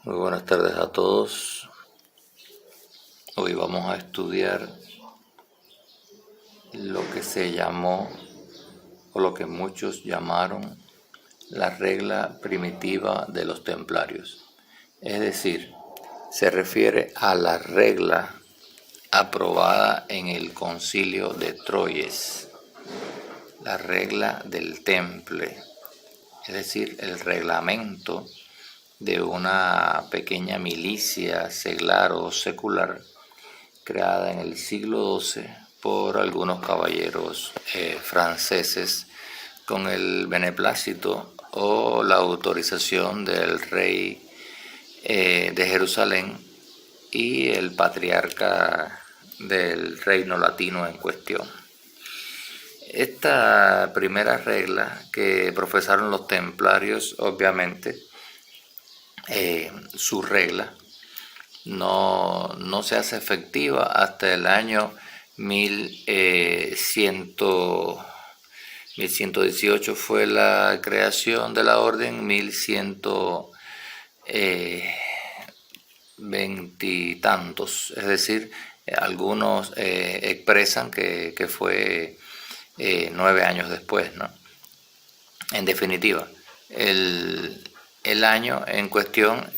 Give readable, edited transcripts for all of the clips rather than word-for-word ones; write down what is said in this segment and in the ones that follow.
Muy buenas tardes a todos. Hoy vamos a estudiar lo que se llamó, o lo que muchos llamaron, la regla primitiva de los templarios. Es decir, se refiere a la regla aprobada en el Concilio de Troyes, la regla del Temple, es decir, el reglamento de una pequeña milicia seglar o secular creada en el siglo XII por algunos caballeros franceses con el beneplácito o la autorización del rey de Jerusalén y el patriarca del reino latino en cuestión. Esta primera regla que profesaron los templarios, obviamente, su regla no se hace efectiva hasta el año 1118 fue la creación de la orden, 1120 y tantos, es decir, algunos expresan que fue 9 años después, ¿no? En definitiva, el año en cuestión,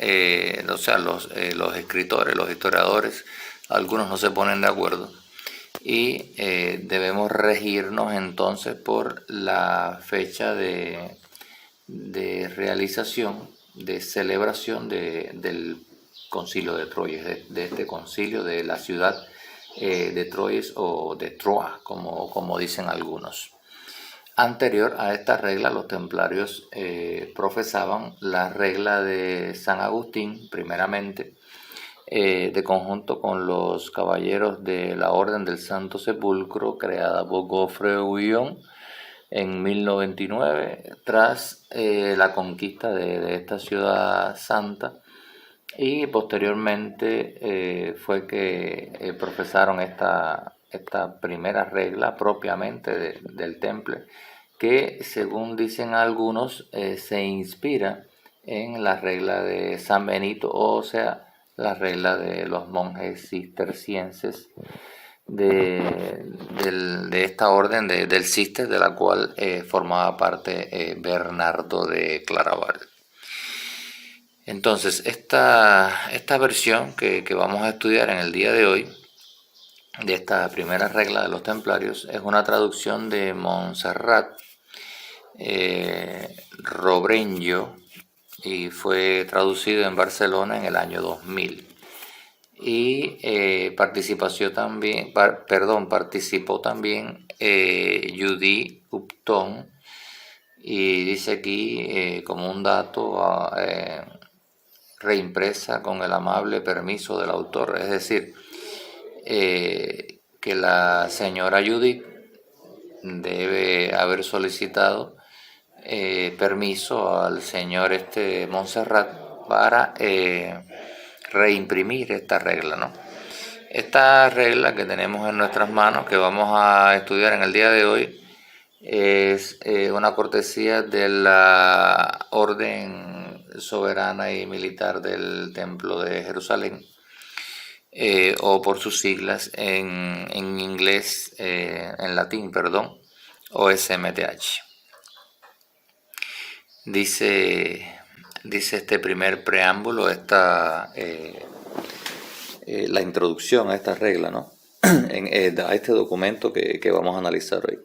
o sea, los escritores, los historiadores, algunos no se ponen de acuerdo y debemos regirnos entonces por la fecha de realización, de celebración del concilio de Troyes, de este concilio de la ciudad de Troyes o de Troa, como dicen algunos. Anterior a esta regla, los templarios profesaban la regla de San Agustín, primeramente, de conjunto con los caballeros de la Orden del Santo Sepulcro, creada por Godefroy en 1099, tras la conquista de esta ciudad santa, y posteriormente fue que profesaron esta primera regla propiamente del temple, que según dicen algunos se inspira en la regla de San Benito, o sea, la regla de los monjes cistercienses de esta orden del Cister, de la cual formaba parte Bernardo de Claraval. Entonces, esta versión que vamos a estudiar en el día de hoy, de esta primera regla de los templarios, es una traducción de Montserrat Robrenyo y fue traducido en Barcelona en el año 2000. Y participó también Judy Upton, y dice aquí como un dato reimpresa con el amable permiso del autor, es decir, que la señora Judith debe haber solicitado permiso al señor Montserrat para reimprimir esta regla, ¿no? Esta regla que tenemos en nuestras manos, que vamos a estudiar en el día de hoy, es una cortesía de la Orden Soberana y Militar del Templo de Jerusalén, o por sus siglas en inglés, en latín, perdón, OSMTH. Dice este primer preámbulo, la introducción a esta regla, ¿no? A este documento que vamos a analizar hoy.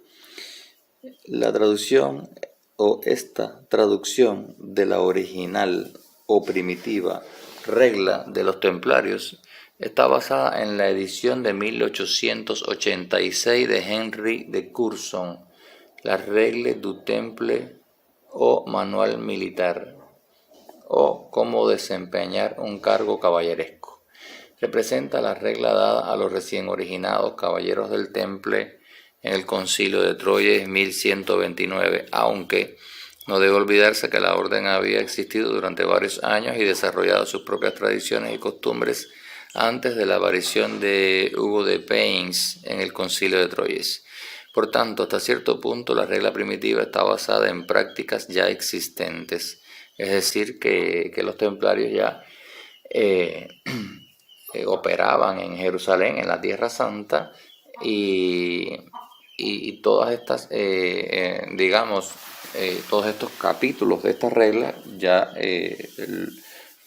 La traducción o esta traducción de la original o primitiva regla de los templarios está basada en la edición de 1886 de Henry de Curson, la Règle du Temple o Manual Militar, o cómo desempeñar un cargo caballeresco. Representa la regla dada a los recién originados caballeros del Temple en el Concilio de Troyes 1129, aunque no debe olvidarse que la orden había existido durante varios años y desarrollado sus propias tradiciones y costumbres antes de la aparición de Hugo de Payens en el Concilio de Troyes. Por tanto, hasta cierto punto la regla primitiva está basada en prácticas ya existentes, es decir, que los templarios ya operaban en Jerusalén, en la Tierra Santa, y todas estas, digamos, todos estos capítulos de esta regla ya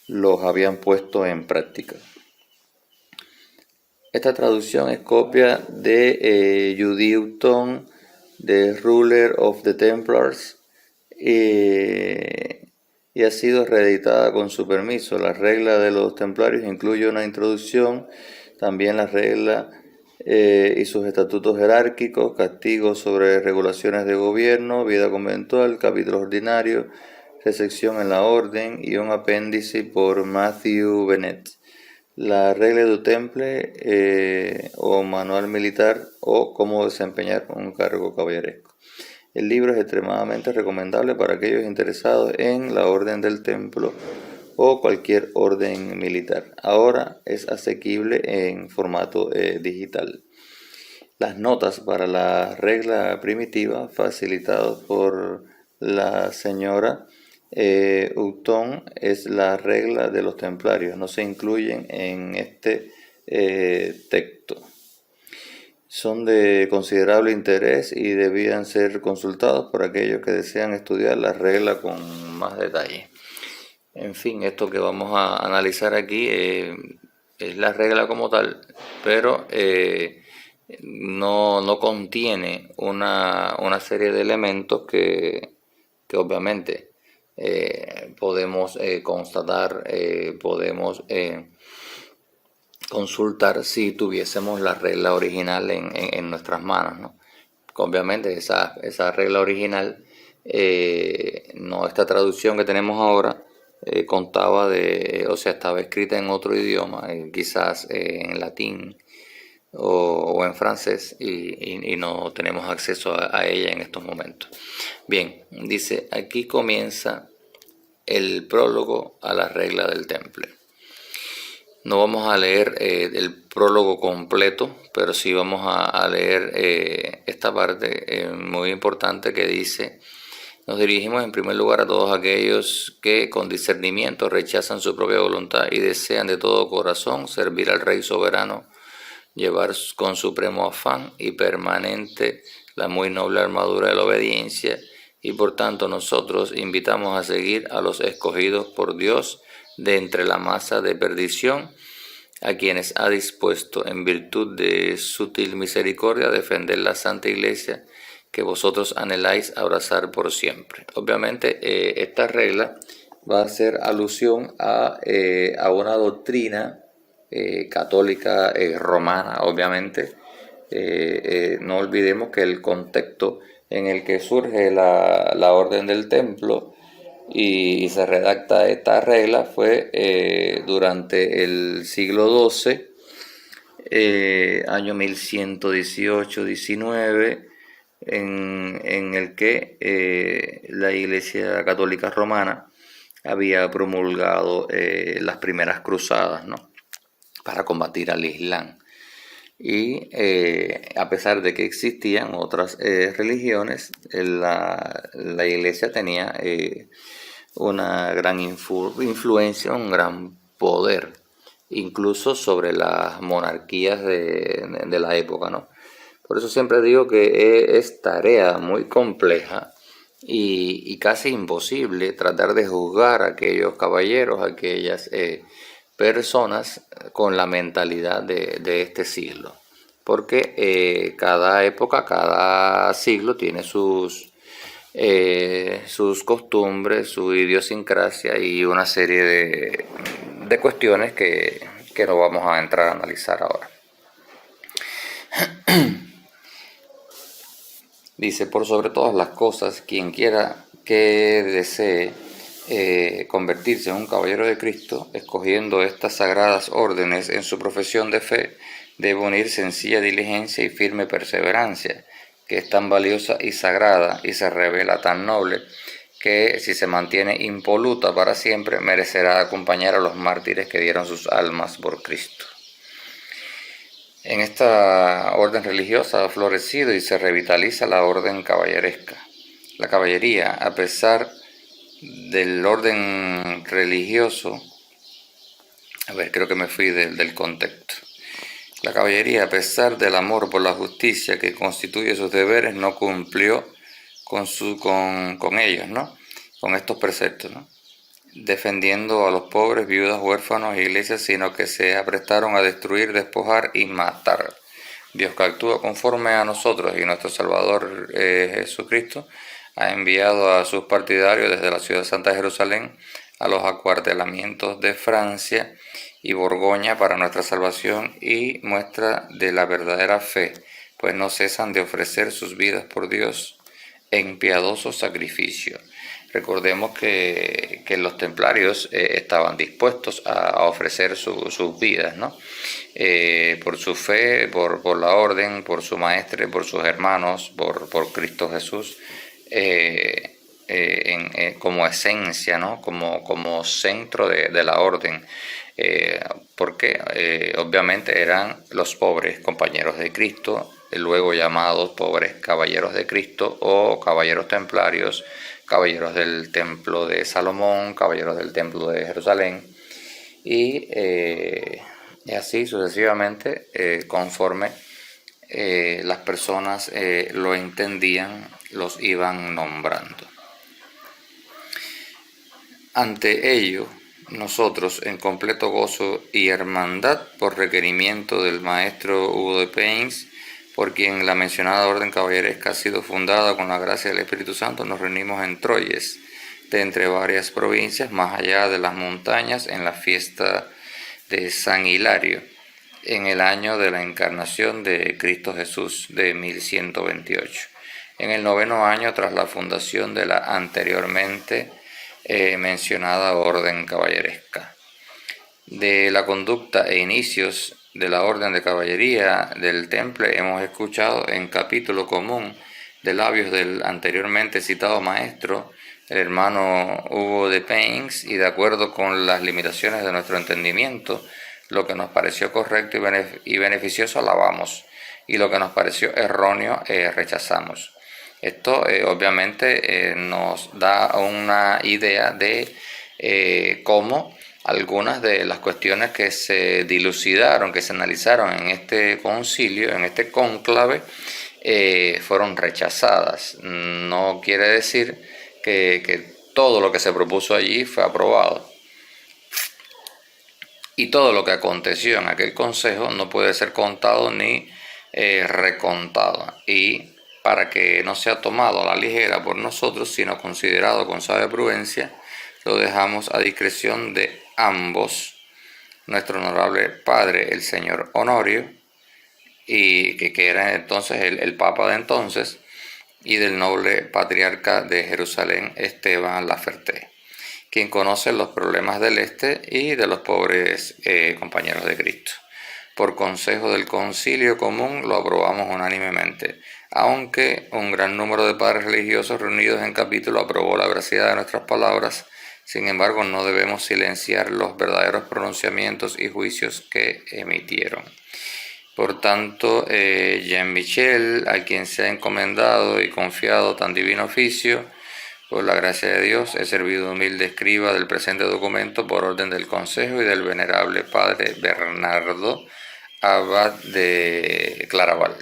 los habían puesto en práctica. Esta traducción es copia de Judeuton, The Ruler of the Templars, y ha sido reeditada con su permiso. La regla de los templarios incluye una introducción, también la regla y sus estatutos jerárquicos, castigos sobre regulaciones de gobierno, vida conventual, capítulos ordinarios, recepción en la orden y un apéndice por Matthew Bennett. La regla du temple o manual militar o cómo desempeñar un cargo caballeresco. El libro es extremadamente recomendable para aquellos interesados en la orden del templo o cualquier orden militar. Ahora es asequible en formato digital. Las notas para la regla primitiva, facilitadas por la señora Houghton, es la regla de los templarios. No se incluyen en este texto. Son de considerable interés y debían ser consultados por aquellos que desean estudiar la regla con más detalle. En fin, esto que vamos a analizar aquí es la regla como tal, pero no contiene una serie de elementos que obviamente podemos constatar, podemos consultar si tuviésemos la regla original en nuestras manos, ¿no? Obviamente esa regla original, no esta traducción que tenemos ahora, estaba escrita en otro idioma, quizás en latín o en francés, y no tenemos acceso a ella en estos momentos. Bien, dice, aquí comienza el prólogo a la regla del temple. No vamos a leer el prólogo completo, pero sí vamos a leer esta parte muy importante que dice: nos dirigimos en primer lugar a todos aquellos que con discernimiento rechazan su propia voluntad y desean de todo corazón servir al Rey soberano, llevar con supremo afán y permanente la muy noble armadura de la obediencia, y por tanto nosotros invitamos a seguir a los escogidos por Dios de entre la masa de perdición, a quienes ha dispuesto en virtud de sutil misericordia defender la Santa Iglesia que vosotros anheláis abrazar por siempre. Obviamente esta regla va a hacer alusión a una doctrina católica romana, obviamente. No olvidemos que el contexto en el que surge la orden del templo y se redacta esta regla fue durante el siglo XII, año 1118-19, en el que la Iglesia Católica Romana había promulgado las primeras cruzadas, ¿no?, para combatir al Islam. Y a pesar de que existían otras religiones, la Iglesia tenía una gran influencia, un gran poder, incluso sobre las monarquías de la época, ¿no? Por eso siempre digo que es tarea muy compleja y casi imposible tratar de juzgar a aquellos caballeros, a aquellas personas con la mentalidad de este siglo, porque cada época, cada siglo tiene sus costumbres, su idiosincrasia y una serie de cuestiones que no vamos a entrar a analizar ahora. Dice: por sobre todas las cosas, quien quiera que desee convertirse en un caballero de Cristo, escogiendo estas sagradas órdenes en su profesión de fe, debe unir sencilla diligencia y firme perseverancia, que es tan valiosa y sagrada y se revela tan noble, que si se mantiene impoluta para siempre, merecerá acompañar a los mártires que dieron sus almas por Cristo. En esta orden religiosa ha florecido y se revitaliza la orden caballeresca. La caballería, a pesar del orden religioso, A ver, creo que me fui del contexto. La caballería, a pesar del amor por la justicia que constituye sus deberes, no cumplió con ellos, ¿no? Con estos preceptos, ¿no? Defendiendo a los pobres, viudas, huérfanos e iglesias, sino que se aprestaron a destruir, despojar y matar. Dios, que actúa conforme a nosotros, y nuestro Salvador Jesucristo ha enviado a sus partidarios desde la ciudad santa de Jerusalén a los acuartelamientos de Francia y Borgoña para nuestra salvación y muestra de la verdadera fe, pues no cesan de ofrecer sus vidas por Dios en piadoso sacrificio. Recordemos que los templarios estaban dispuestos a ofrecer sus vidas, ¿no? Por su fe, por la orden, por su maestre, por sus hermanos, por Cristo Jesús, como esencia, ¿no? Como centro de la orden. Porque obviamente eran los pobres compañeros de Cristo, luego llamados pobres caballeros de Cristo o caballeros templarios, caballeros del templo de Salomón, caballeros del templo de Jerusalén, y así sucesivamente, conforme las personas lo entendían, los iban nombrando. Ante ello, nosotros, en completo gozo y hermandad, por requerimiento del maestro Hugo de Payns, por quien la mencionada orden caballeresca ha sido fundada con la gracia del Espíritu Santo, nos reunimos en Troyes, de entre varias provincias, más allá de las montañas, en la fiesta de San Hilario, en el año de la encarnación de Cristo Jesús de 1128, en el 9º año tras la fundación de la anteriormente mencionada orden caballeresca. De la conducta e inicios de la orden de caballería del Temple hemos escuchado en capítulo común de labios del anteriormente citado maestro, el hermano Hugo de Payns, y de acuerdo con las limitaciones de nuestro entendimiento, lo que nos pareció correcto y beneficioso alabamos, y lo que nos pareció erróneo rechazamos. Esto obviamente nos da una idea de cómo algunas de las cuestiones que se dilucidaron, que se analizaron en este concilio, en este cónclave, fueron rechazadas. No quiere decir que todo lo que se propuso allí fue aprobado. Y todo lo que aconteció en aquel consejo no puede ser contado ni recontado. Y para que no sea tomado a la ligera por nosotros, sino considerado con sabia prudencia, lo dejamos a discreción de ambos, nuestro honorable padre, el señor Honorio, y que era entonces el papa de entonces, y del noble patriarca de Jerusalén, Esteban Laferté, quien conoce los problemas del este y de los pobres compañeros de Cristo. Por consejo del concilio común lo aprobamos unánimemente, aunque un gran número de padres religiosos reunidos en capítulo aprobó la veracidad de nuestras palabras. Sin embargo, no debemos silenciar los verdaderos pronunciamientos y juicios que emitieron. Por tanto, Jean-Michel, a quien se ha encomendado y confiado tan divino oficio, por la gracia de Dios, he servido humilde escriba del presente documento por orden del consejo y del venerable padre Bernardo, abad de Claraval.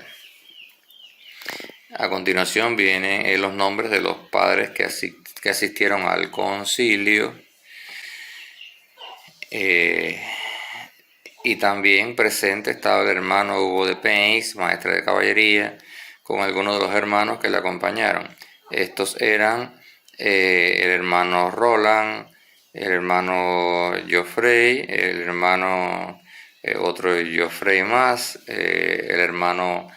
A continuación vienen los nombres de los padres que asistieron al concilio, y también presente estaba el hermano Hugo de Payns, maestre de caballería, con algunos de los hermanos que le acompañaron. Estos eran el hermano Roland, el hermano Geoffrey, el hermano otro Geoffrey más, el hermano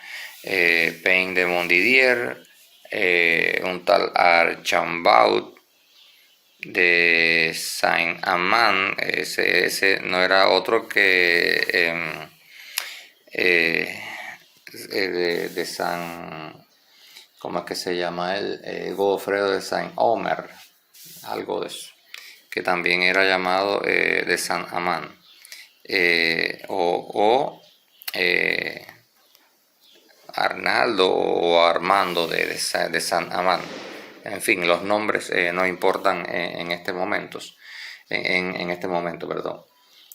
Pain de Montdidier, un tal Archambault de Saint-Amand. Ese no era otro que de San, ¿cómo es que se llama él? Godofredo de Saint-Omer, algo de eso, que también era llamado de Saint-Amand, Arnaldo o Armando de Saint-Amand. En fin, los nombres no importan en este momento, perdón.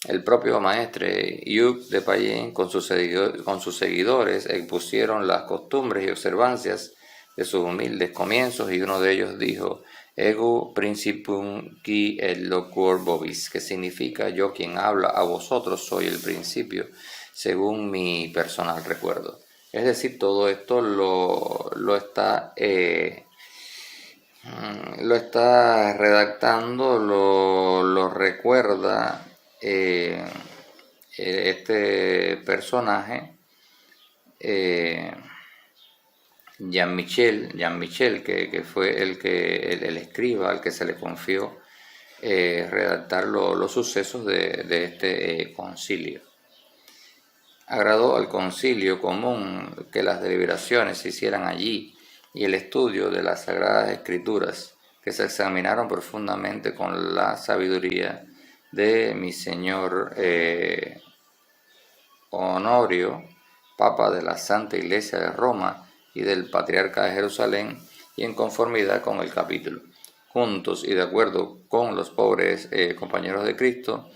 El propio maestre Hugh de Payen con sus seguidores expusieron las costumbres y observancias de sus humildes comienzos, y uno de ellos dijo: Ego principium qui et loquor vobis, que significa yo quien habla a vosotros soy el principio, según mi personal recuerdo. Es decir, todo esto lo está redactando, lo recuerda este personaje, Jean Michel, que fue el escriba al que se le confió redactar los sucesos de este concilio. Agradó al concilio común que las deliberaciones se hicieran allí y el estudio de las Sagradas Escrituras, que se examinaron profundamente con la sabiduría de mi señor Honorio, Papa de la Santa Iglesia de Roma y del Patriarca de Jerusalén, y en conformidad con el capítulo. Juntos y de acuerdo con los pobres compañeros de Cristo,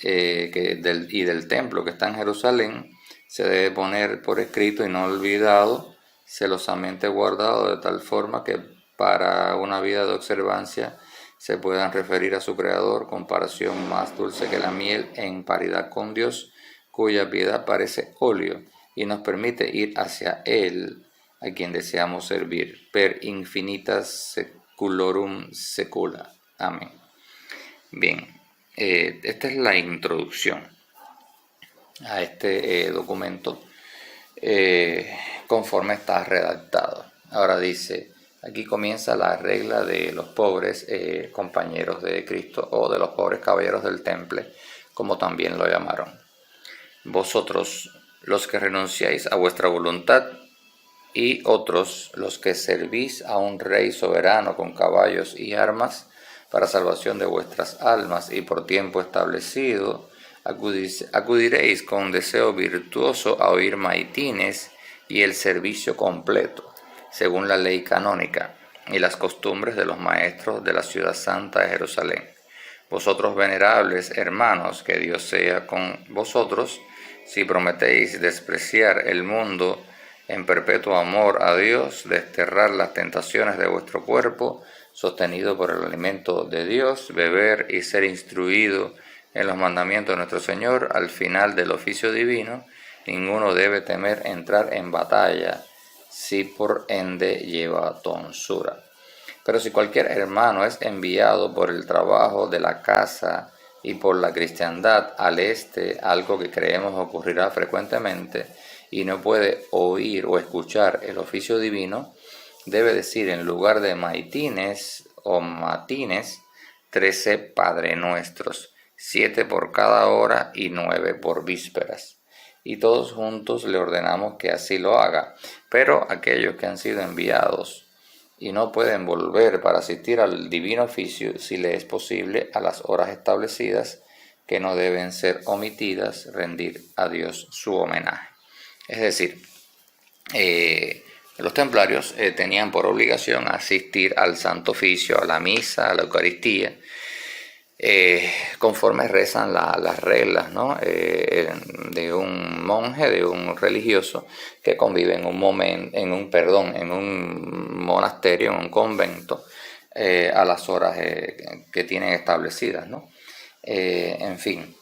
y del templo que está en Jerusalén, se debe poner por escrito y no olvidado, celosamente guardado, de tal forma que para una vida de observancia se puedan referir a su Creador, comparación más dulce que la miel en paridad con Dios, cuya piedad parece óleo y nos permite ir hacia Él, a quien deseamos servir, per infinitas seculorum secula. Amén. Bien. Esta es la introducción a este documento conforme está redactado. Ahora dice, aquí comienza la regla de los pobres compañeros de Cristo, o de los pobres caballeros del temple, como también lo llamaron. Vosotros, los que renunciáis a vuestra voluntad, y otros, los que servís a un rey soberano con caballos y armas, para salvación de vuestras almas y por tiempo establecido, acudiréis con deseo virtuoso a oír maitines y el servicio completo, según la ley canónica y las costumbres de los maestros de la ciudad santa de Jerusalén. Vosotros, venerables hermanos, que Dios sea con vosotros, si prometéis despreciar el mundo en perpetuo amor a Dios, desterrar las tentaciones de vuestro cuerpo, sostenido por el alimento de Dios, beber y ser instruido en los mandamientos de nuestro Señor, al final del oficio divino, ninguno debe temer entrar en batalla, si por ende lleva tonsura. Pero si cualquier hermano es enviado por el trabajo de la casa y por la cristiandad al algo que creemos ocurrirá frecuentemente, y no puede oír o escuchar el oficio divino, debe decir en lugar de maitines o matines, 13 Padre Nuestros, 7 por cada hora y 9 por vísperas. Y todos juntos le ordenamos que así lo haga. Pero aquellos que han sido enviados y no pueden volver para asistir al divino oficio, si le es posible, a las horas establecidas, que no deben ser omitidas, rendir a Dios su homenaje. Es decir, los templarios tenían por obligación asistir al santo oficio, a la misa, a la Eucaristía, conforme rezan las reglas, ¿no? De un monje, de un religioso que convive en un monasterio, en un convento, a las horas que tienen establecidas, ¿no? En fin.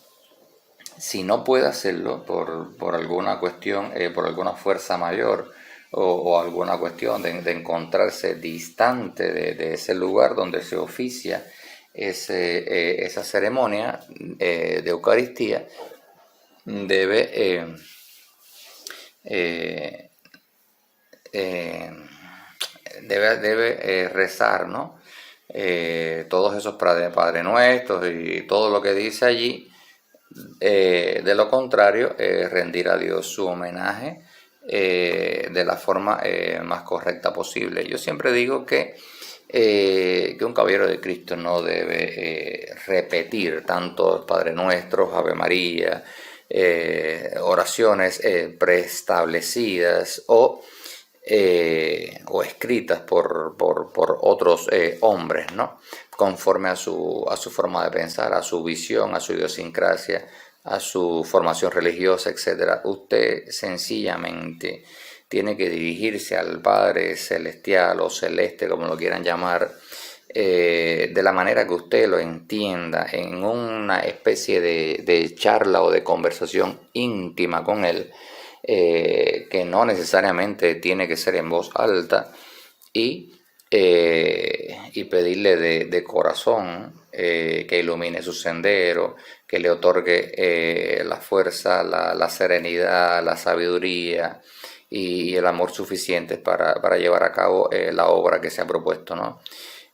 Si no puede hacerlo por alguna cuestión, por alguna fuerza mayor o alguna cuestión de encontrarse distante de ese lugar donde se oficia esa ceremonia de Eucaristía, debe rezar, ¿no? Todos esos Padre Nuestros y todo lo que dice allí. De lo contrario, rendir a Dios su homenaje de la forma más correcta posible. Yo siempre digo que un caballero de Cristo no debe repetir tantos Padre Nuestros, Ave María, oraciones preestablecidas o escritas por otros hombres, ¿no? conforme a su forma de pensar, a su visión, a su idiosincrasia, a su formación religiosa, etc. Usted sencillamente tiene que dirigirse al Padre Celestial o Celeste, como lo quieran llamar, de la manera que usted lo entienda, en una especie de charla o de conversación íntima con Él, que no necesariamente tiene que ser en voz alta, y pedirle de corazón que ilumine su sendero, que le otorgue la fuerza, la serenidad, la sabiduría y el amor suficientes para llevar a cabo la obra que se ha propuesto, ¿no?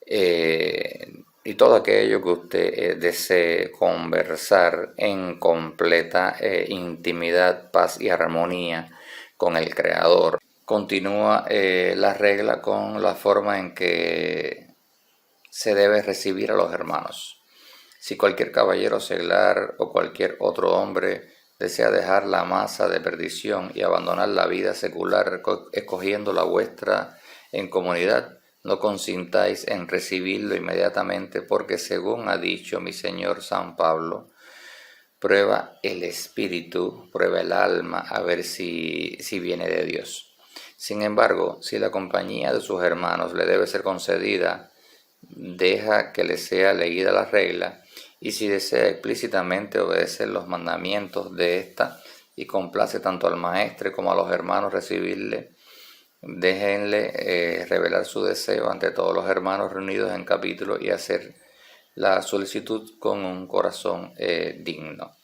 Y todo aquello que usted desee conversar en completa intimidad, paz y armonía con el Creador. Continúa la regla con la forma en que se debe recibir a los hermanos. Si cualquier caballero seglar o cualquier otro hombre desea dejar la masa de perdición y abandonar la vida secular escogiendo la vuestra en comunidad, no consintáis en recibirlo inmediatamente, porque según ha dicho mi señor San Pablo, prueba el espíritu, prueba el alma, a ver si viene de Dios. Sin embargo, si la compañía de sus hermanos le debe ser concedida, deja que le sea leída la regla, y si desea explícitamente obedecer los mandamientos de esta y complace tanto al maestre como a los hermanos recibirle, déjenle revelar su deseo ante todos los hermanos reunidos en capítulo y hacer la solicitud con un corazón digno.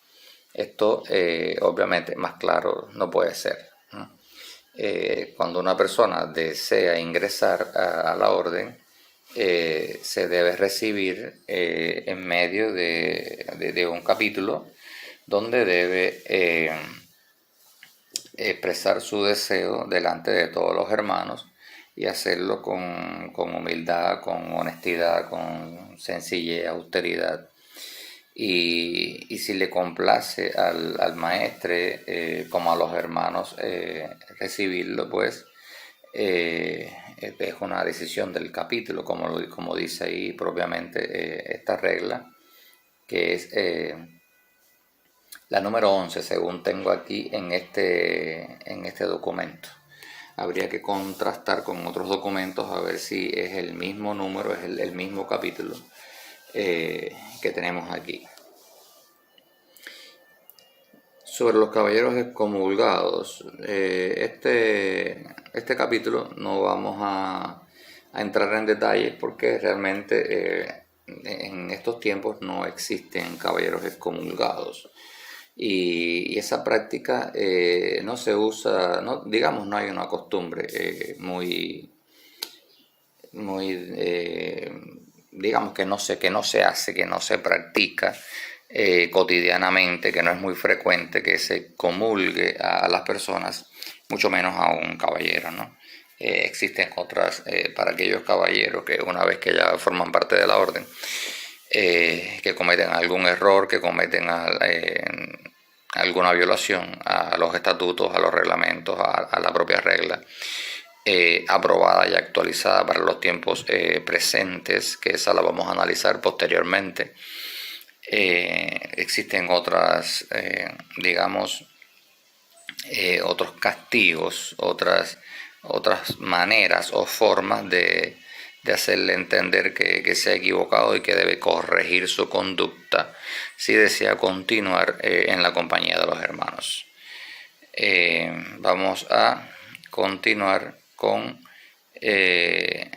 Esto obviamente más claro no puede ser, ¿no? Cuando una persona desea ingresar a la orden, se debe recibir en medio de un capítulo donde debe expresar su deseo delante de todos los hermanos y hacerlo con humildad, con honestidad, con sencillez, austeridad. Y si le complace al maestre como a los hermanos recibirlo, pues es una decisión del capítulo, como dice ahí propiamente esta regla, que es la número 11, según tengo aquí en este documento. Habría que contrastar con otros documentos a ver si es el mismo número, es el mismo capítulo que tenemos aquí. Sobre los caballeros excomulgados, este capítulo no vamos a entrar en detalles porque realmente en estos tiempos no existen caballeros excomulgados. Y esa práctica no se usa, no hay una costumbre digamos que no se hace, que no se practica cotidianamente, que no es muy frecuente que se comulgue a las personas, mucho menos a un caballero, ¿no? Existen otras para aquellos caballeros que una vez que ya forman parte de la orden, que cometen algún error, que cometen alguna violación a los estatutos, a los reglamentos, a la propia regla, aprobada y actualizada para los tiempos presentes, que esa la vamos a analizar posteriormente. Existen otras, otros castigos, otras maneras o formas de hacerle entender que se ha equivocado y que debe corregir su conducta si desea continuar en la compañía de los hermanos. Vamos a continuar con el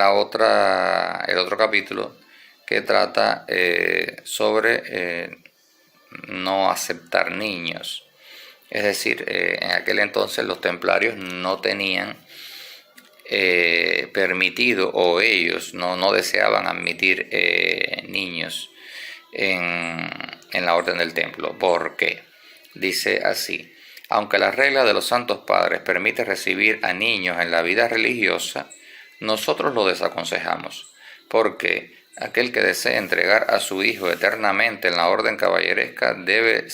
otro capítulo que trata sobre no aceptar niños. Es decir, en aquel entonces los templarios no tenían permitido, o ellos no deseaban admitir niños en la orden del templo. ¿Por qué? Dice así: aunque la regla de los santos padres permite recibir a niños en la vida religiosa, nosotros lo desaconsejamos, porque aquel que desee entregar a su hijo eternamente en la orden caballeresca debe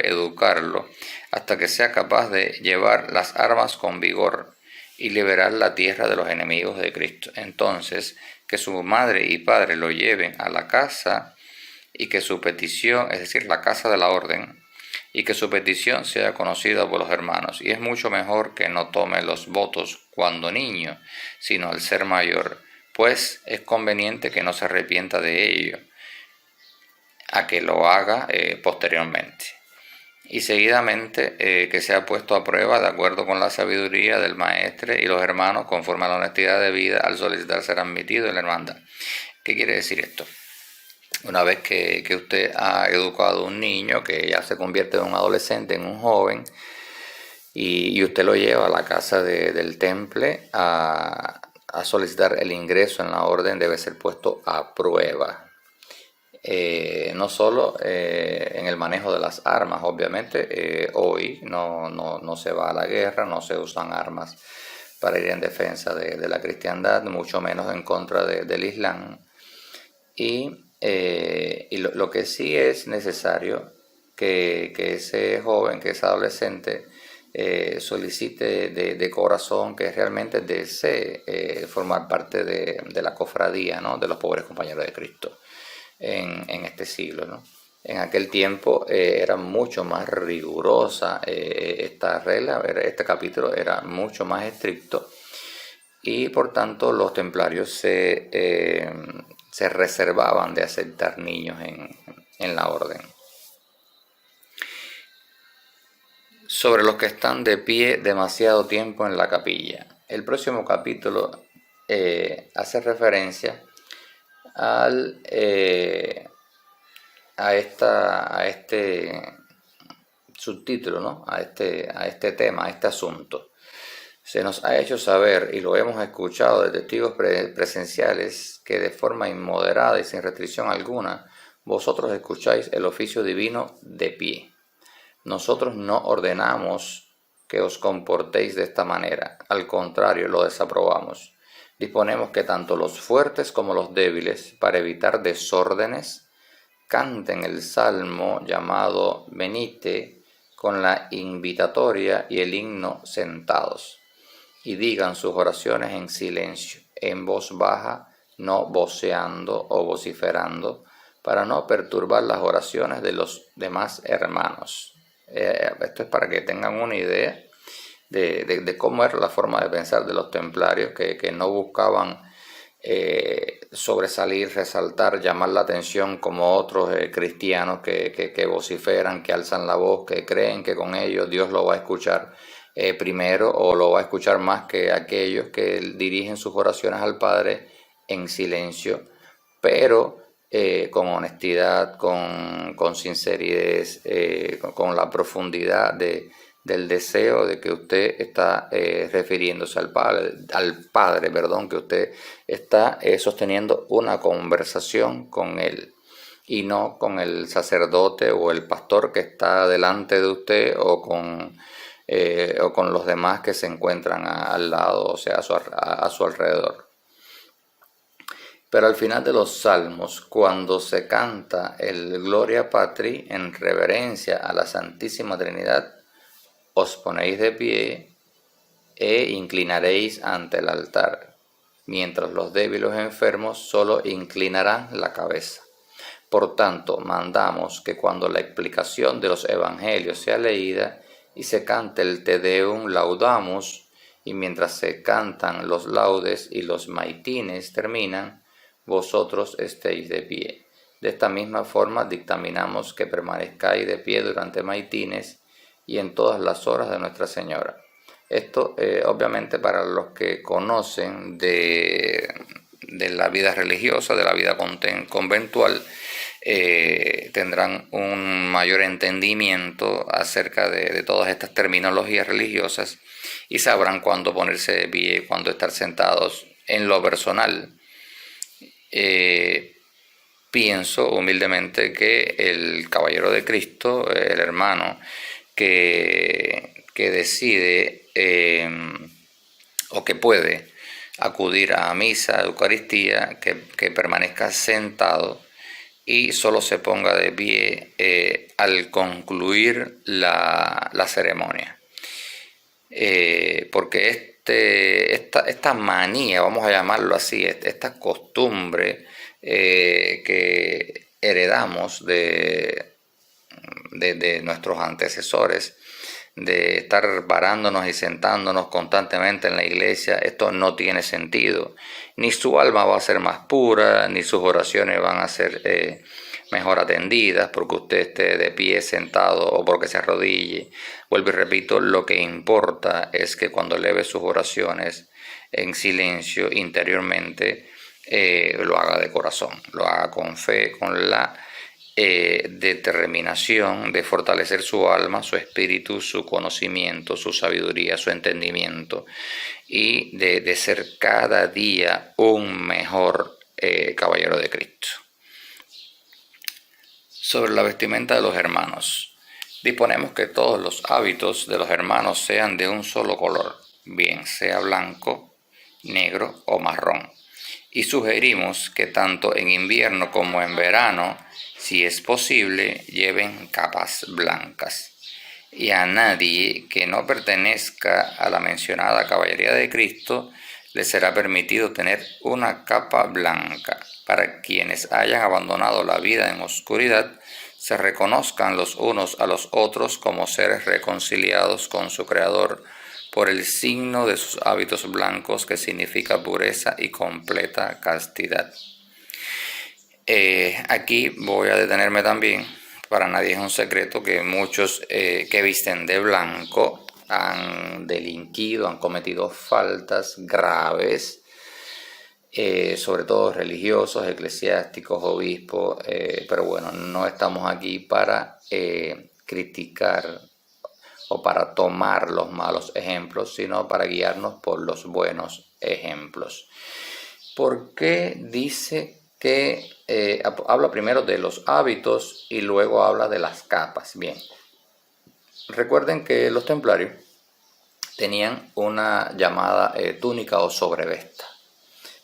educarlo hasta que sea capaz de llevar las armas con vigor y liberar la tierra de los enemigos de Cristo. Entonces, que su madre y padre lo lleven a la casa y que su petición, es decir, la casa de la orden, y que su petición sea conocida por los hermanos. Y es mucho mejor que no tome los votos cuando niño, sino al ser mayor, pues es conveniente que no se arrepienta de ello, a que lo haga posteriormente. Y seguidamente que sea puesto a prueba de acuerdo con la sabiduría del maestre y los hermanos, conforme a la honestidad de vida, al solicitar ser admitido en la hermandad. ¿Qué quiere decir esto? Una vez que usted ha educado a un niño, que ya se convierte en un adolescente, en un joven, y usted lo lleva a la casa del temple a solicitar el ingreso en la orden, debe ser puesto a prueba. No solo en el manejo de las armas, obviamente, hoy no se va a la guerra, no se usan armas para ir en defensa de la cristiandad, mucho menos en contra del Islam. Y lo que sí es necesario que ese joven, que ese adolescente, solicite de corazón, que realmente desee formar parte de la cofradía, ¿no?, de los pobres compañeros de Cristo en este siglo, ¿no? En aquel tiempo era mucho más rigurosa esta regla, este capítulo era mucho más estricto, y por tanto los templarios se reservaban de aceptar niños en la orden. Sobre los que están de pie demasiado tiempo en la capilla. El próximo capítulo hace referencia a este subtítulo, ¿no?, a este tema, a este asunto. Se nos ha hecho saber, y lo hemos escuchado de testigos presenciales, que de forma inmoderada y sin restricción alguna, vosotros escucháis el oficio divino de pie. Nosotros no ordenamos que os comportéis de esta manera, al contrario, lo desaprobamos. Disponemos que tanto los fuertes como los débiles, para evitar desórdenes, canten el salmo llamado Venite con la invitatoria y el himno sentados, y digan sus oraciones en silencio, en voz baja, no voceando o vociferando, para no perturbar las oraciones de los demás hermanos. Esto es para que tengan una idea de cómo era la forma de pensar de los templarios, que no buscaban sobresalir, resaltar, llamar la atención como otros cristianos que vociferan, que alzan la voz, que creen que con ellos Dios lo va a escuchar primero, o lo va a escuchar más que aquellos que dirigen sus oraciones al Padre en silencio, pero con honestidad, con sinceridad, con la profundidad del deseo de que usted está refiriéndose al Padre, que usted está sosteniendo una conversación con Él, y no con el sacerdote o el pastor que está delante de usted, o con los demás que se encuentran al lado, o sea, a su alrededor. Pero al final de los salmos, cuando se canta el Gloria Patri en reverencia a la Santísima Trinidad, os ponéis de pie e inclinaréis ante el altar, mientras los débiles enfermos solo inclinarán la cabeza. Por tanto, mandamos que cuando la explicación de los evangelios sea leída y se cante el Te Deum Laudamus, y mientras se cantan los laudes y los maitines terminan, vosotros estéis de pie. De esta misma forma dictaminamos que permanezcáis de pie durante maitines y en todas las horas de Nuestra Señora. Esto obviamente para los que conocen de la vida religiosa, de la vida conventual, tendrán un mayor entendimiento acerca de todas estas terminologías religiosas, y sabrán cuándo ponerse de pie, cuándo estar sentados. En lo personal, pienso humildemente que el caballero de Cristo, el hermano que decide o que puede acudir a misa, a Eucaristía, que permanezca sentado y solo se ponga de pie al concluir la ceremonia. Porque esta manía, vamos a llamarlo así, esta costumbre que heredamos de nuestros antecesores, de estar parándonos y sentándonos constantemente en la iglesia, esto no tiene sentido. Ni su alma va a ser más pura, ni sus oraciones van a ser mejor atendidas porque usted esté de pie sentado o porque se arrodille. Vuelvo y repito, lo que importa es que cuando eleve sus oraciones en silencio interiormente, lo haga de corazón, lo haga con fe, con la determinación de fortalecer su alma, su espíritu, su conocimiento, su sabiduría, su entendimiento y de ser cada día un mejor caballero de Cristo. Sobre la vestimenta de los hermanos, disponemos que todos los hábitos de los hermanos sean de un solo color, bien sea blanco, negro o marrón, y sugerimos que tanto en invierno como en verano, si es posible, lleven capas blancas. Y a nadie que no pertenezca a la mencionada Caballería de Cristo le será permitido tener una capa blanca. Para quienes hayan abandonado la vida en oscuridad, se reconozcan los unos a los otros como seres reconciliados con su Creador por el signo de sus hábitos blancos, que significa pureza y completa castidad. Aquí voy a detenerme también. Para nadie es un secreto que muchos que visten de blanco han delinquido, han cometido faltas graves, sobre todo religiosos, eclesiásticos, obispos, pero bueno, no estamos aquí para criticar o para tomar los malos ejemplos, sino para guiarnos por los buenos ejemplos. ¿Por qué dice que habla primero de los hábitos y luego habla de las capas? Bien, recuerden que los templarios tenían una llamada túnica o sobrevesta.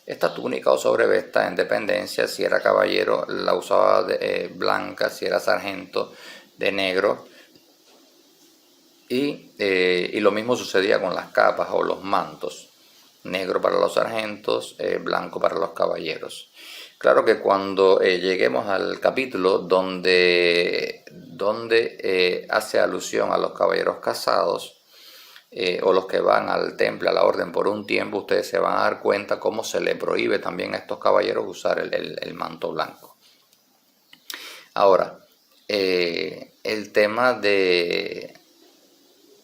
Esta túnica o sobrevesta, en dependencia, si era caballero la usaba blanca, si era sargento de negro, y lo mismo sucedía con las capas o los mantos, negro para los sargentos, blanco para los caballeros. Claro que cuando lleguemos al capítulo donde hace alusión a los caballeros casados, o los que van al temple, a la orden por un tiempo, ustedes se van a dar cuenta cómo se le prohíbe también a estos caballeros usar el manto blanco. Ahora, el tema de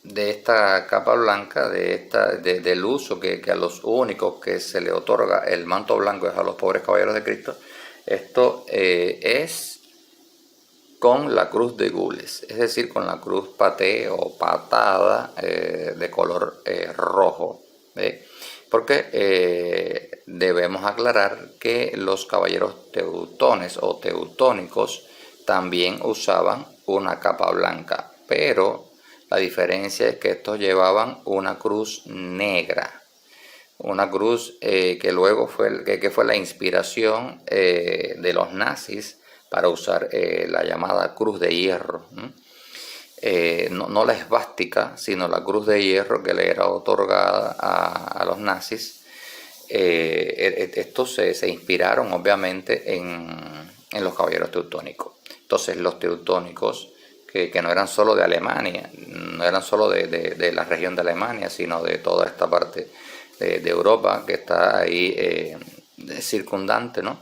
esta capa blanca, del uso que a los únicos que se le otorga el manto blanco es a los pobres caballeros de Cristo. Esto es con la cruz de gules, es decir, con la cruz paté o patada de color rojo, porque debemos aclarar que los caballeros teutones o teutónicos también usaban una capa blanca, pero la diferencia es que estos llevaban una cruz negra, una cruz que luego fue la inspiración de los nazis para usar la llamada cruz de hierro. No la esvástica, sino la cruz de hierro que le era otorgada a los nazis. Estos se inspiraron obviamente en los caballeros teutónicos. Entonces los teutónicos, que no eran solo de Alemania, no eran solo de la región de Alemania, sino de toda esta parte de Europa que está ahí circundante, ¿no?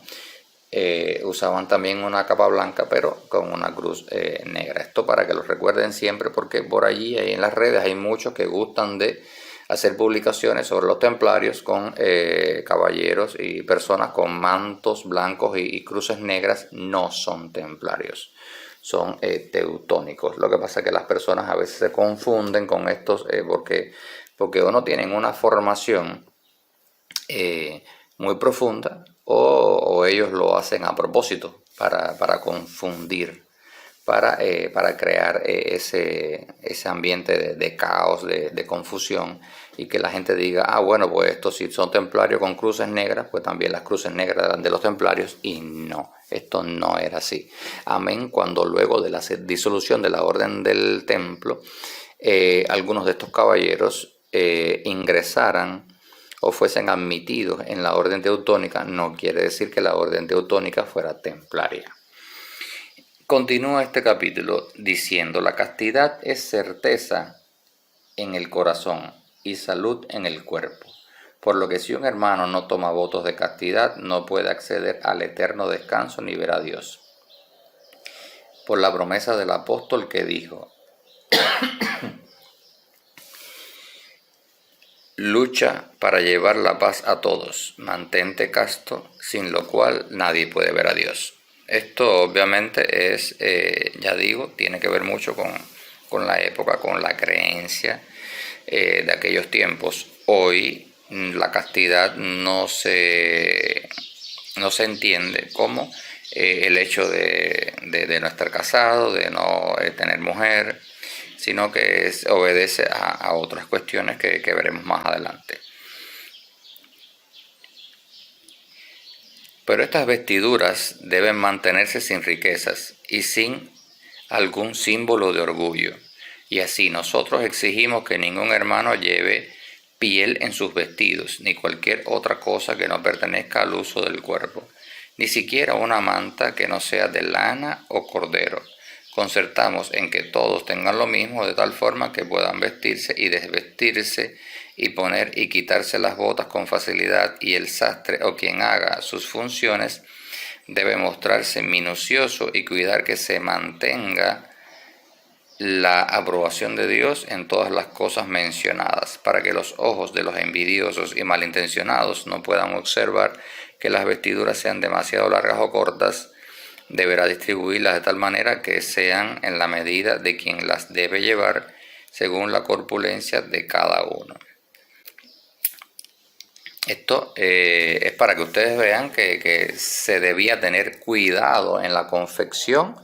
Usaban también una capa blanca, pero con una cruz negra. Esto para que lo recuerden siempre, porque por allí en las redes hay muchos que gustan de hacer publicaciones sobre los templarios con caballeros y personas con mantos blancos y cruces negras. No son templarios, son teutónicos. Lo que pasa es que las personas a veces se confunden con estos porque o no tienen una formación muy profunda, o ellos lo hacen a propósito para confundir, para crear ese ambiente de caos, de confusión, y que la gente diga, bueno, pues estos sí son templarios con cruces negras, pues también las cruces negras eran de los templarios, y no, esto no era así. Amén, cuando luego de la disolución de la orden del templo, algunos de estos caballeros ingresaran o fuesen admitidos en la orden teutónica, no quiere decir que la orden teutónica fuera templaria. Continúa este capítulo diciendo: la castidad es certeza en el corazón y salud en el cuerpo, por lo que si un hermano no toma votos de castidad, no puede acceder al eterno descanso ni ver a Dios. Por la promesa del apóstol que dijo: lucha para llevar la paz a todos, mantente casto, sin lo cual nadie puede ver a Dios. Esto obviamente es, ya digo, tiene que ver mucho con la época, con la creencia de aquellos tiempos. Hoy la castidad no se entiende como el hecho de no estar casado, de no tener mujer, sino que obedece a otras cuestiones que veremos más adelante. Pero estas vestiduras deben mantenerse sin riquezas y sin algún símbolo de orgullo. Y así nosotros exigimos que ningún hermano lleve piel en sus vestidos, ni cualquier otra cosa que no pertenezca al uso del cuerpo, ni siquiera una manta que no sea de lana o cordero. Concertamos en que todos tengan lo mismo, de tal forma que puedan vestirse y desvestirse y poner y quitarse las botas con facilidad, y el sastre o quien haga sus funciones debe mostrarse minucioso y cuidar que se mantenga la aprobación de Dios en todas las cosas mencionadas, para que los ojos de los envidiosos y malintencionados no puedan observar que las vestiduras sean demasiado largas o cortas. Deberá distribuirlas de tal manera que sean en la medida de quien las debe llevar, según la corpulencia de cada uno. Esto es para que ustedes vean que se debía tener cuidado en la confección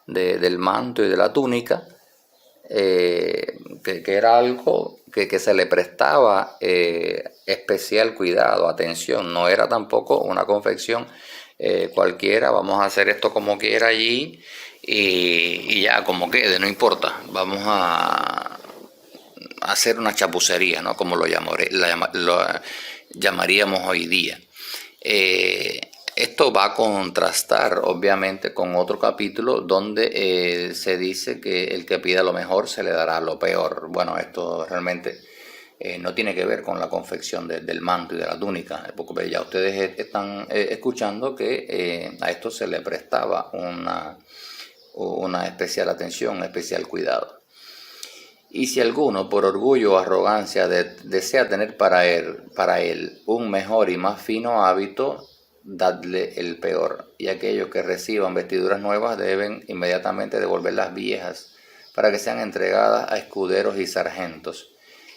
del manto y de la túnica, que era algo que se le prestaba especial cuidado, atención. No era tampoco una confección cualquiera, vamos a hacer esto como quiera allí y ya como quede, no importa, vamos a hacer una chapucería, ¿no? Como lo llamaríamos hoy día. Esto va a contrastar obviamente con otro capítulo donde se dice que el que pida lo mejor se le dará lo peor. Bueno, esto realmente no tiene que ver con la confección del manto y de la túnica, porque ya ustedes están escuchando que a esto se le prestaba una especial atención, un especial cuidado. Y si alguno por orgullo o arrogancia desea tener para él un mejor y más fino hábito, dadle el peor. Y aquellos que reciban vestiduras nuevas deben inmediatamente devolver las viejas, para que sean entregadas a escuderos y sargentos,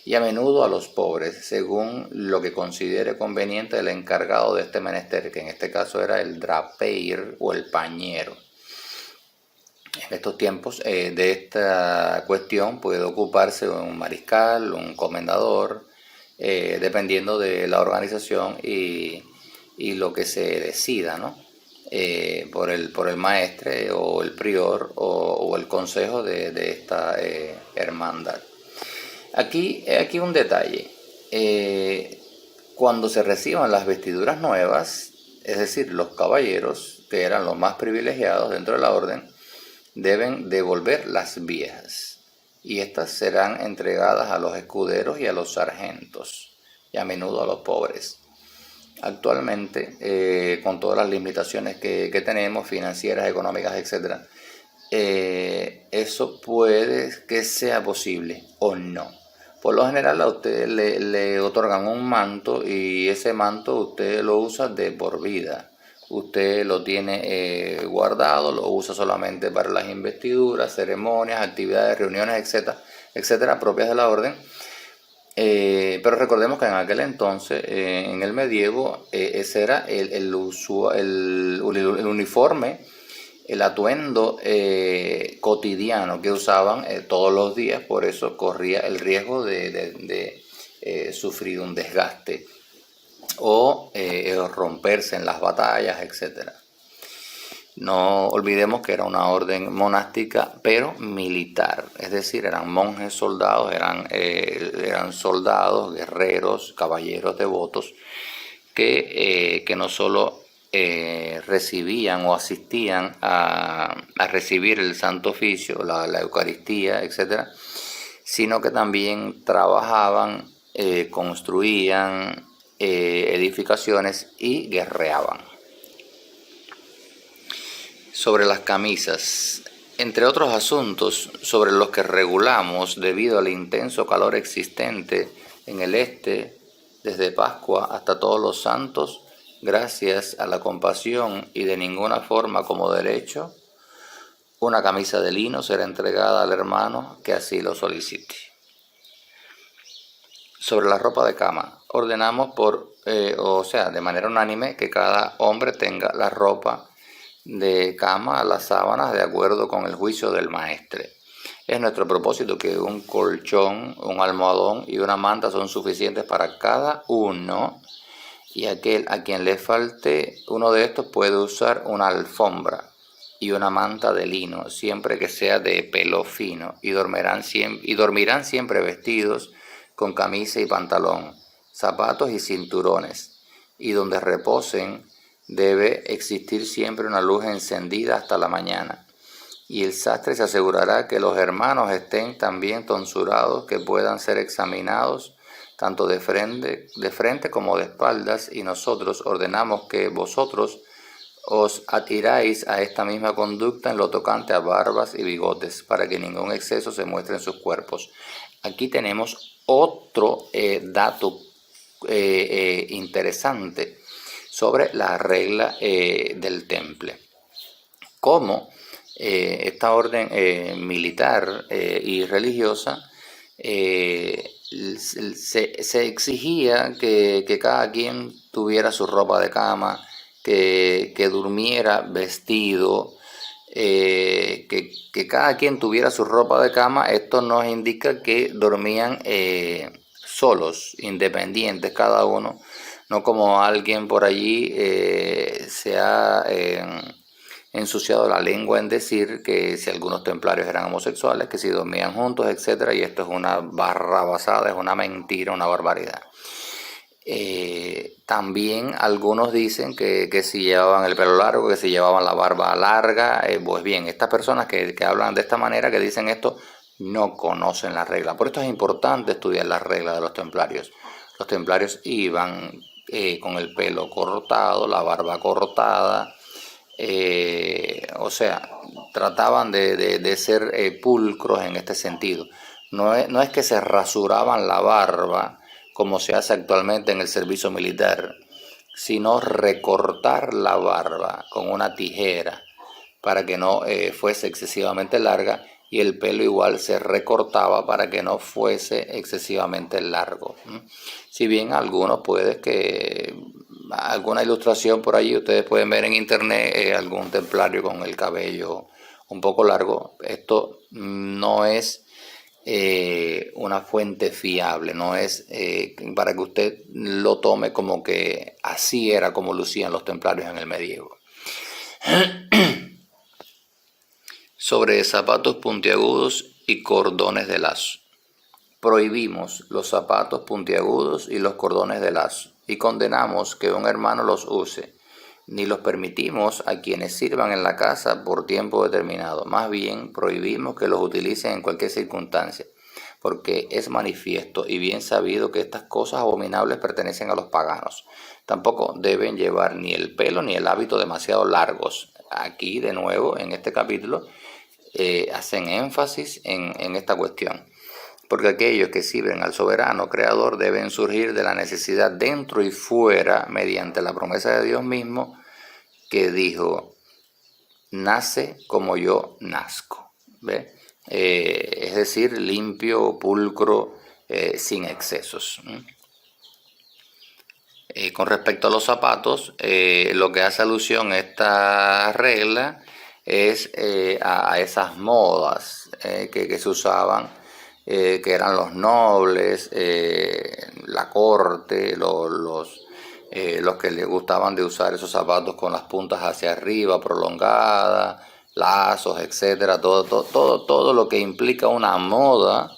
y a menudo a los pobres, según lo que considere conveniente el encargado de este menester, que en este caso era el drapeir o el pañero. En estos tiempos de esta cuestión puede ocuparse un mariscal, un comendador, dependiendo de la organización y lo que se decida, ¿no? por el maestre o el prior o el consejo de esta hermandad. Aquí un detalle. Cuando se reciban las vestiduras nuevas, es decir, los caballeros, que eran los más privilegiados dentro de la orden, deben devolver las viejas, y estas serán entregadas a los escuderos y a los sargentos, y a menudo a los pobres. Actualmente, con todas las limitaciones que tenemos, financieras, económicas, etc., eso puede que sea posible o no. Por lo general a usted le otorgan un manto, y ese manto usted lo usa de por vida. Usted lo tiene guardado, lo usa solamente para las investiduras, ceremonias, actividades, reuniones, etcétera, propias de la orden. Pero recordemos que en aquel entonces, en el medievo, ese era el uniforme, el atuendo cotidiano que usaban todos los días. Por eso corría el riesgo de sufrir un desgaste o romperse en las batallas, etc. No olvidemos que era una orden monástica, pero militar, es decir, eran monjes soldados, eran soldados, guerreros, caballeros devotos, que no solo recibían o asistían a recibir el Santo Oficio, la Eucaristía, etc., sino que también trabajaban, construían edificaciones y guerreaban. Sobre las camisas, entre otros asuntos sobre los que regulamos debido al intenso calor existente en el este, desde Pascua hasta Todos los Santos, gracias a la compasión y de ninguna forma como derecho, una camisa de lino será entregada al hermano que así lo solicite. Sobre la ropa de cama, ordenamos de manera unánime que cada hombre tenga la ropa de cama a las sábanas de acuerdo con el juicio del maestre. Es nuestro propósito que un colchón, un almohadón y una manta son suficientes para cada uno, y aquel a quien le falte uno de estos puede usar una alfombra y una manta de lino, siempre que sea de pelo fino, y dormirán siempre vestidos con camisa y pantalón, zapatos y cinturones, y donde reposen debe existir siempre una luz encendida hasta la mañana, y el sastre se asegurará que los hermanos estén tan bien tonsurados que puedan ser examinados tanto de frente como de espaldas, y nosotros ordenamos que vosotros os atiráis a esta misma conducta en lo tocante a barbas y bigotes, para que ningún exceso se muestre en sus cuerpos. Aquí tenemos otro dato interesante sobre la regla del temple. Cómo esta orden militar y religiosa se exigía que cada quien tuviera su ropa de cama, que durmiera vestido, que cada quien tuviera su ropa de cama. Esto nos indica que dormían solos, independientes cada uno, no como alguien por allí se ha ensuciado la lengua en decir que si algunos templarios eran homosexuales, que si dormían juntos, etc. Y esto es una barrabasada, es una mentira, una barbaridad. También algunos dicen que si llevaban el pelo largo, que si llevaban la barba larga. Pues bien, estas personas que hablan de esta manera, que dicen esto, no conocen la regla. Por esto es importante estudiar las reglas de los templarios. Los templarios iban con el pelo cortado, la barba cortada, trataban de ser pulcros en este sentido. No es que se rasuraban la barba como se hace actualmente en el servicio militar, sino recortar la barba con una tijera para que no fuese excesivamente larga, y el pelo igual se recortaba para que no fuese excesivamente largo. Si bien algunos puede que alguna ilustración por allí ustedes pueden ver en internet, algún templario con el cabello un poco largo, esto no es una fuente fiable, no es para que usted lo tome como que así era como lucían los templarios en el medievo. Sobre zapatos puntiagudos y cordones de lazo. Prohibimos los zapatos puntiagudos y los cordones de lazo, y condenamos que un hermano los use, ni los permitimos a quienes sirvan en la casa por tiempo determinado. Más bien prohibimos que los utilicen en cualquier circunstancia, porque es manifiesto y bien sabido que estas cosas abominables pertenecen a los paganos. Tampoco deben llevar ni el pelo ni el hábito demasiado largos. Aquí, de nuevo, en este capítulo, hacen énfasis en esta cuestión, porque aquellos que sirven al soberano creador deben surgir de la necesidad dentro y fuera mediante la promesa de Dios mismo, que dijo: nace como yo nazco. ¿Ve? Es decir, limpio, pulcro, sin excesos. Con respecto a los zapatos, lo que hace alusión a esta regla es a esas modas que se usaban, que eran los nobles, la corte, los los que les gustaban de usar esos zapatos con las puntas hacia arriba, prolongadas, lazos, etcétera, todo lo que implica una moda,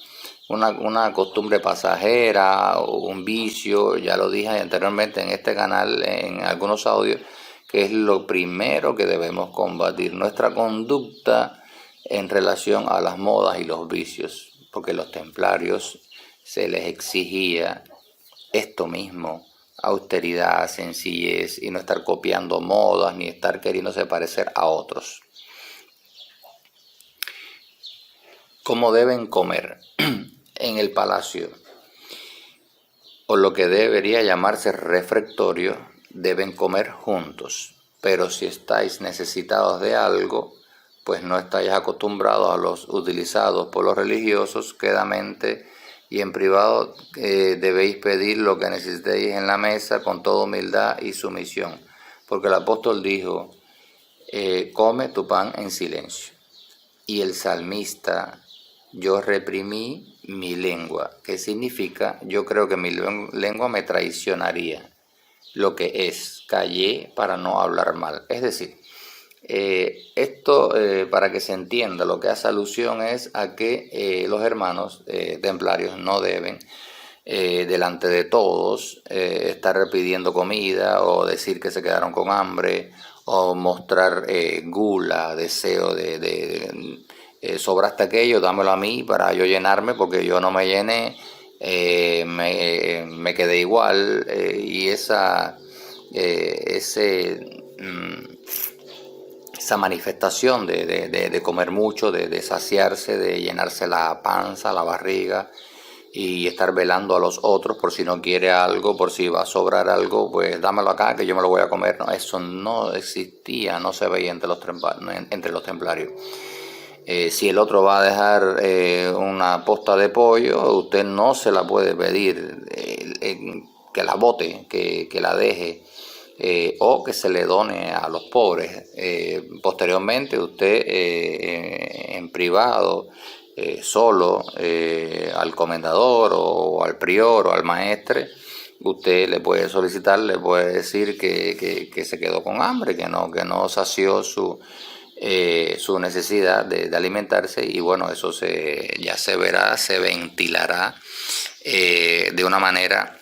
una costumbre pasajera o un vicio, ya lo dije anteriormente en este canal, en algunos audios, que es lo primero que debemos combatir, nuestra conducta en relación a las modas y los vicios, porque los templarios se les exigía esto mismo: austeridad, sencillez, y no estar copiando modas ni estar queriéndose parecer a otros. ¿Cómo deben comer? En el palacio, o lo que debería llamarse refectorio, deben comer juntos, pero si estáis necesitados de algo, pues no estáis acostumbrados a los utilizados por los religiosos, quedamente y en privado debéis pedir lo que necesitéis en la mesa con toda humildad y sumisión, porque el apóstol dijo, come tu pan en silencio. Y el salmista, yo reprimí mi lengua, que significa, yo creo que mi lengua me traicionaría, lo que es, callé para no hablar mal. Es decir, esto para que se entienda, lo que hace alusión es a que los hermanos templarios no deben delante de todos estar pidiendo comida o decir que se quedaron con hambre o mostrar gula, deseo de sobraste aquello, dámelo a mí para yo llenarme porque yo no me llené, me quedé igual, y esa manifestación de comer mucho, de saciarse, de llenarse la panza, la barriga, y estar velando a los otros por si no quiere algo, por si va a sobrar algo, pues dámelo acá que yo me lo voy a comer. No, eso no existía, no se veía entre los templarios. Si el otro va a dejar una posta de pollo, usted no se la puede pedir, que la bote, que la deje, o que se le done a los pobres. Posteriormente usted en privado, solo, al comendador o al prior o al maestre, usted le puede solicitar, le puede decir que se quedó con hambre, que no sació su necesidad de alimentarse, y bueno, eso ya se verá, se ventilará de una manera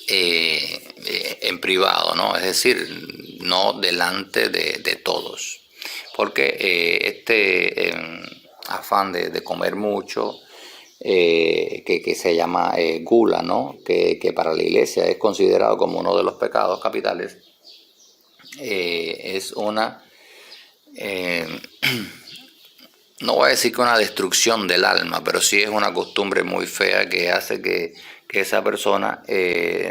en privado, ¿no? Es decir, no delante de todos, porque este afán de comer mucho, que se llama gula, ¿no? Que para la iglesia es considerado como uno de los pecados capitales, es una no voy a decir que una destrucción del alma, pero sí es una costumbre muy fea que hace que esa persona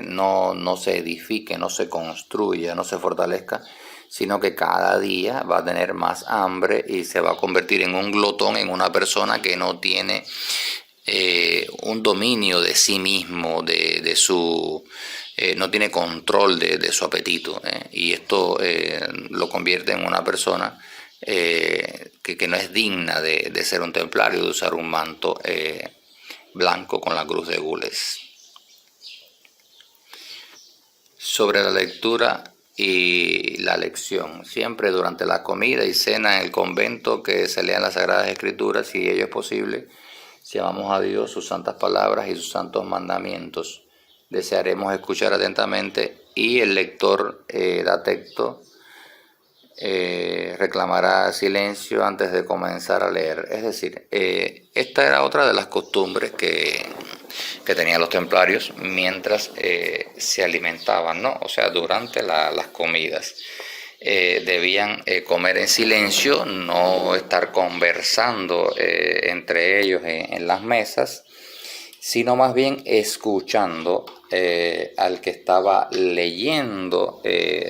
no se edifique, no se construya, no se fortalezca, sino que cada día va a tener más hambre y se va a convertir en un glotón, en una persona que no tiene un dominio de sí mismo, de su... no tiene control de su apetito, y esto lo convierte en una persona que no es digna de ser un templario, de usar un manto blanco con la cruz de gules. Sobre la lectura y la lección, siempre durante la comida y cena en el convento que se lean las Sagradas Escrituras, si ello es posible, si amamos a Dios, sus santas palabras y sus santos mandamientos. Desearemos escuchar atentamente y el lector da texto, reclamará silencio antes de comenzar a leer. Es decir, esta era otra de las costumbres que tenían los templarios mientras se alimentaban, ¿no? O sea, durante las comidas. Debían comer en silencio, no estar conversando entre ellos en las mesas, sino más bien escuchando al que estaba leyendo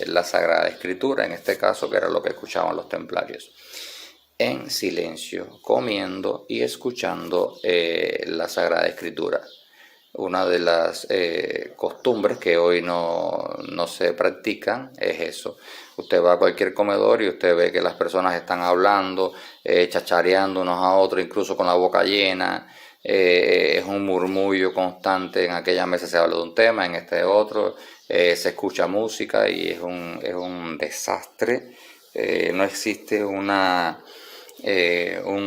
la Sagrada Escritura, en este caso, que era lo que escuchaban los templarios, en silencio, comiendo y escuchando la Sagrada Escritura. Una de las costumbres que hoy no se practican es eso. Usted va a cualquier comedor y usted ve que las personas están hablando, chachareando unos a otros, incluso con la boca llena, es un murmullo constante. En aquella mesa se habla de un tema, en este de otro, se escucha música y es un desastre. No existe un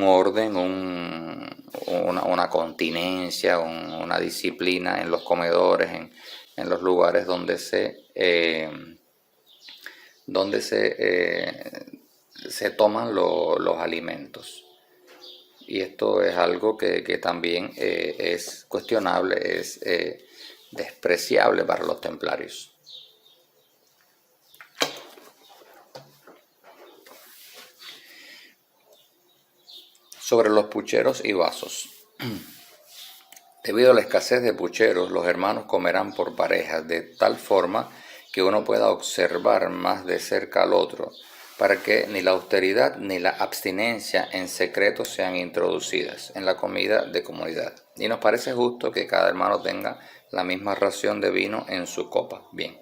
orden, una continencia, una disciplina en los comedores, en los lugares donde se toman los alimentos. Y esto es algo que también es cuestionable, es despreciable para los templarios. Sobre los pucheros y vasos. Debido a la escasez de pucheros, los hermanos comerán por parejas, de tal forma que uno pueda observar más de cerca al otro, para que ni la austeridad ni la abstinencia en secreto sean introducidas en la comida de comunidad. Y nos parece justo que cada hermano tenga la misma ración de vino en su copa. Bien.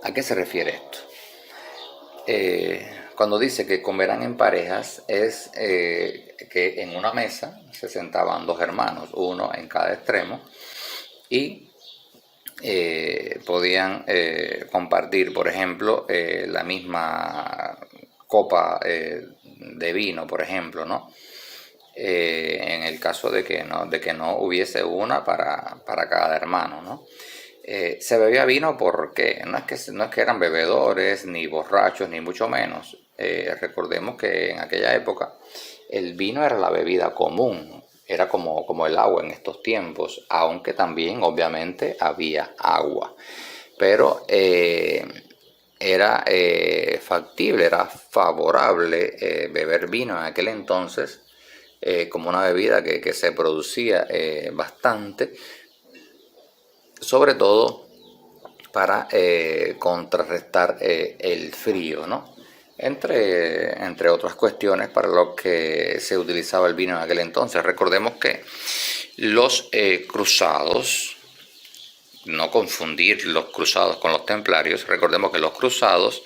¿A qué se refiere esto? Cuando dice que comerán en parejas, es que en una mesa se sentaban dos hermanos, uno en cada extremo, y podían compartir, por ejemplo, la misma copa de vino, por ejemplo, ¿no? En el caso de que no hubiese una para cada hermano, ¿no? Se bebía vino porque no es que eran bebedores, ni borrachos, ni mucho menos. Recordemos que en aquella época el vino era la bebida común, era como el agua en estos tiempos, aunque también obviamente había agua. Pero era factible, era favorable beber vino en aquel entonces como una bebida que se producía bastante, sobre todo para contrarrestar el frío, ¿no? Entre otras cuestiones para lo que se utilizaba el vino en aquel entonces. Recordemos que los cruzados, no confundir los cruzados con los templarios, recordemos que los cruzados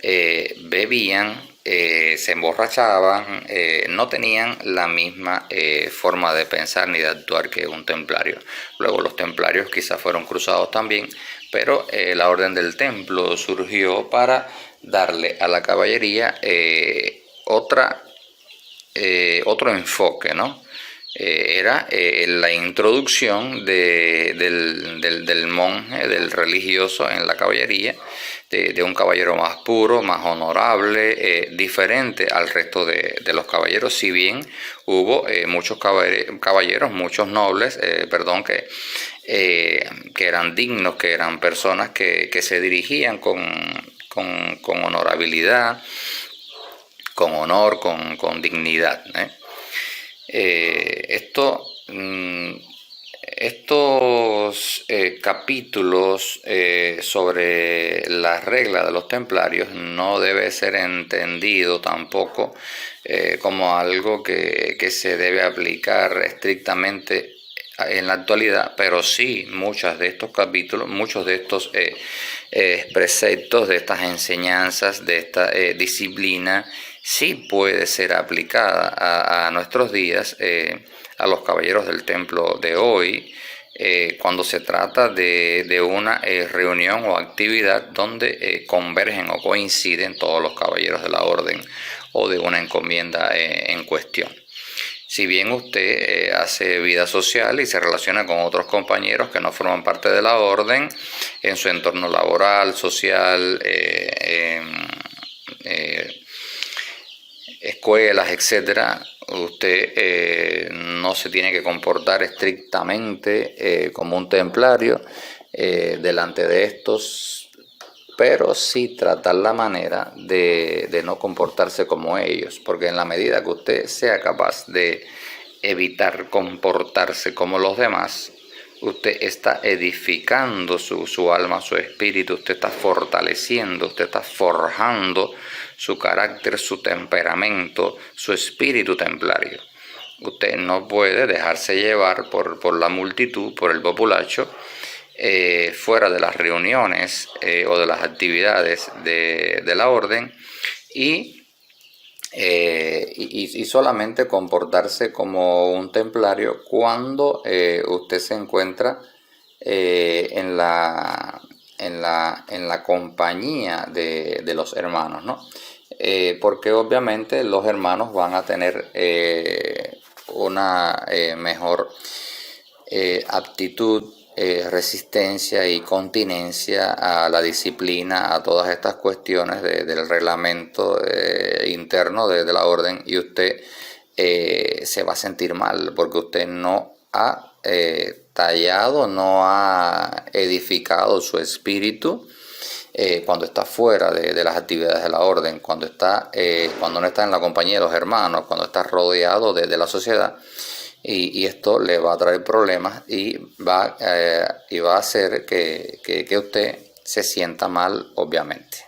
bebían, se emborrachaban, no tenían la misma forma de pensar ni de actuar que un templario. Luego los templarios quizás fueron cruzados también, pero la orden del templo surgió para darle a la caballería otro enfoque, ¿no? Era la introducción del monje, del religioso en la caballería, de un caballero más puro, más honorable, diferente al resto de los caballeros, si bien hubo muchos caballeros, muchos nobles, que eran dignos, que eran personas que se dirigían con honorabilidad, con honor, con dignidad, estos capítulos sobre la regla de los templarios no debe ser entendido tampoco como algo que se debe aplicar estrictamente en la actualidad, pero sí muchos de estos capítulos, muchos de estos preceptos, de estas enseñanzas, de esta disciplina, sí puede ser aplicada a nuestros días, a los caballeros del templo de hoy, cuando se trata de una reunión o actividad donde convergen o coinciden todos los caballeros de la orden o de una encomienda en cuestión. Si bien usted hace vida social y se relaciona con otros compañeros que no forman parte de la orden, en su entorno laboral, social, escuelas, etcétera, usted no se tiene que comportar estrictamente como un templario delante de estos, pero sí tratar la manera de no comportarse como ellos, porque en la medida que usted sea capaz de evitar comportarse como los demás, usted está edificando su alma, su espíritu, usted está fortaleciendo, usted está forjando su carácter, su temperamento, su espíritu templario. Usted no puede dejarse llevar por la multitud, por el populacho, fuera de las reuniones o de las actividades de la orden, y y solamente comportarse como un templario cuando usted se encuentra en la compañía de los hermanos, ¿no? Porque obviamente los hermanos van a tener una mejor aptitud, resistencia y continencia a la disciplina, a todas estas cuestiones del reglamento interno de la orden, y usted se va a sentir mal porque usted no ha tallado, no ha edificado su espíritu cuando está fuera de las actividades de la orden, cuando no está en la compañía de los hermanos, cuando está rodeado de la sociedad. Y esto le va a traer problemas y va a hacer que usted se sienta mal, obviamente.